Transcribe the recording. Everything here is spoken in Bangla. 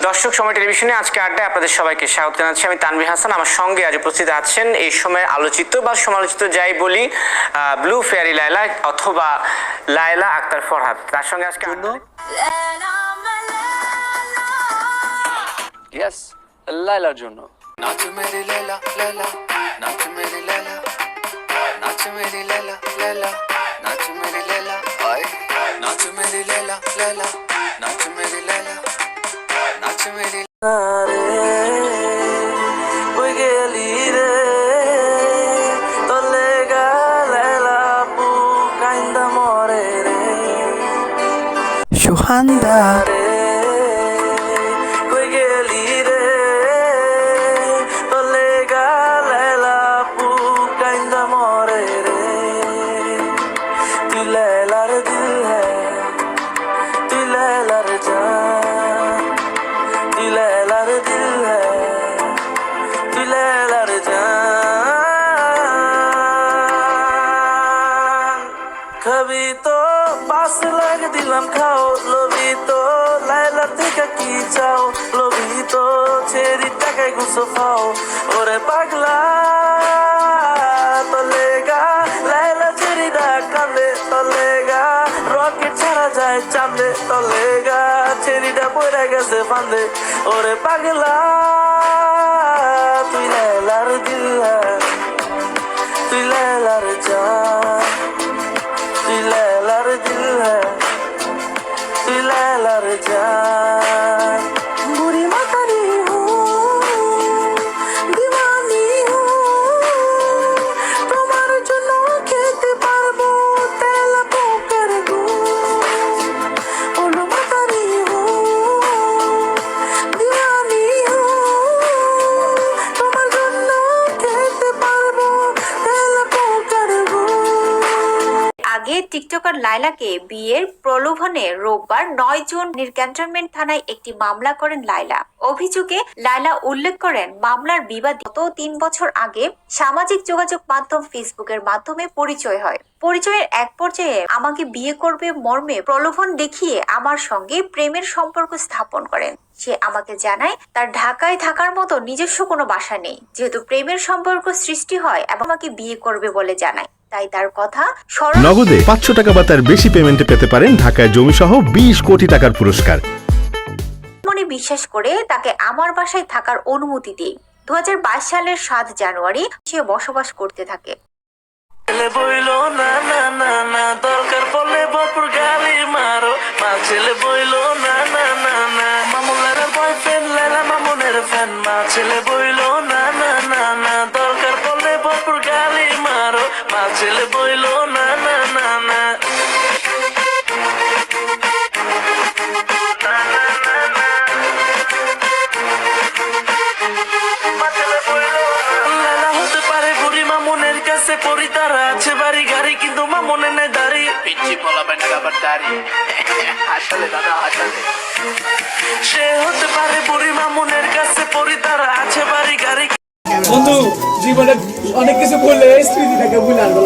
দর্শক সময় টেলিভিশনে আজকে আড্ডায় আপনাদের সবাইকে স্বাগত জানাচ্ছি। আমি তানভীর হাসান। আমার সঙ্গে আজ উপস্থিত আছেন এই সময়ের আলোচিত বা সমালোচিত যাই বলি ব্লু ফেয়ারি লায়লা অথবা লায়লা আক্তার ফরহাদ। তার সঙ্গে আজকে ইয়েস লায়লার জন্য नाच मेरी लैला लैला नाच मेरी लैला नाच मेरी लैला लैला नाच मेरी लैला आए नाच मेरी लैला लैला नाच मेरी लैला नाच मेरी ওই গেলি রে তলে গা লैला পু কাইন্দা মরে রে সুহান্দা कभी तो पास लग दिलम खाओ लोभी तो लायला থেকে কি চাও লোভী তো ছেড়ি টাকায় গুছো খাও ওরে পাগলা তলেগা লায়লা ছেড়ি দা কান্দে তলেগা রকেট ছাড়া যায় চাঁদে তলেগা ছেড়িটা পড়ে গেছে ফান্দে ওরে পাগলা তুই লায়লার দিল তুই লায়লার জান তুই লায়লার দিল তুই লায়লার জান বুড়ি মাতারি হো দিওয়ানি হো তোমার জন্য খেতে পারবো তেল পোকার গো বুড়ি মাতারি হো দিওয়ানি হো তোমার জন্য খেতে পারবো তেল পোকার গো। আগে টিকটকার লায়লাকে বিয়ের প্রলোভনে রোববার 9 জুন ক্যান্টনমেন্ট থানায় একটি মামলা করেন লায়লা। অভিযোগে লায়লা উল্লেখ করেন মামলার বিবাদী গত 3 বছর আগে সামাজিক যোগাযোগ মাধ্যম ফেসবুকের মাধ্যমে পরিচয় হয়। পরিচয়ের এক পর্যায়ে আমাকে বিয়ে করবে মর্মে প্রলোভন দেখিয়ে আমার সঙ্গে প্রেমের সম্পর্ক স্থাপন করেন। সে আমাকে জানায় তার ঢাকায় থাকার মতো নিজস্ব কোনো বাসা নেই, যেহেতু প্রেমের সম্পর্ক সৃষ্টি হয় এবং আমাকে বিয়ে করবে বলে জানায়। তাই তার কথা নগদে 500 টাকা বা তার বেশি পেমেন্টে পেতে পারেন ঢাকায় জমি সহ 20 কোটি টাকার পুরস্কার। মনে বিশ্বাস করে তাকে আমার বাসায় থাকার অনুমতি দেই। 2022 সালের 7 জানুয়ারি সে বসবাস করতে থাকে। বইলো না না না না দরকার পড়লে ভরপুর গালি মারো মা ছেলে বইলো না না না না মামুনের বয়ফ্রেন্ড লায়লা মামুনের ফ্যান মা ছেলে বইলো না না না না দরকার পড়লে ভরপুর গালি মারো মা ছেলে বইলো না না না না পরিতারা আছে বাড়ি গাড়ি কিন্তু মা মনে নেই দাঁড়িয়ে পিচ্ছি বলাবেন আবার দাঁড়িয়ে আসলে দাদা আসলে সে হতে পারে বুড়ি মামুনের কাছে পরিতারা আছে বাড়ি গাড়ি বন্ধু জীবনে অনেক কিছু করলে স্মৃতিটাকে ভুলে আনবো।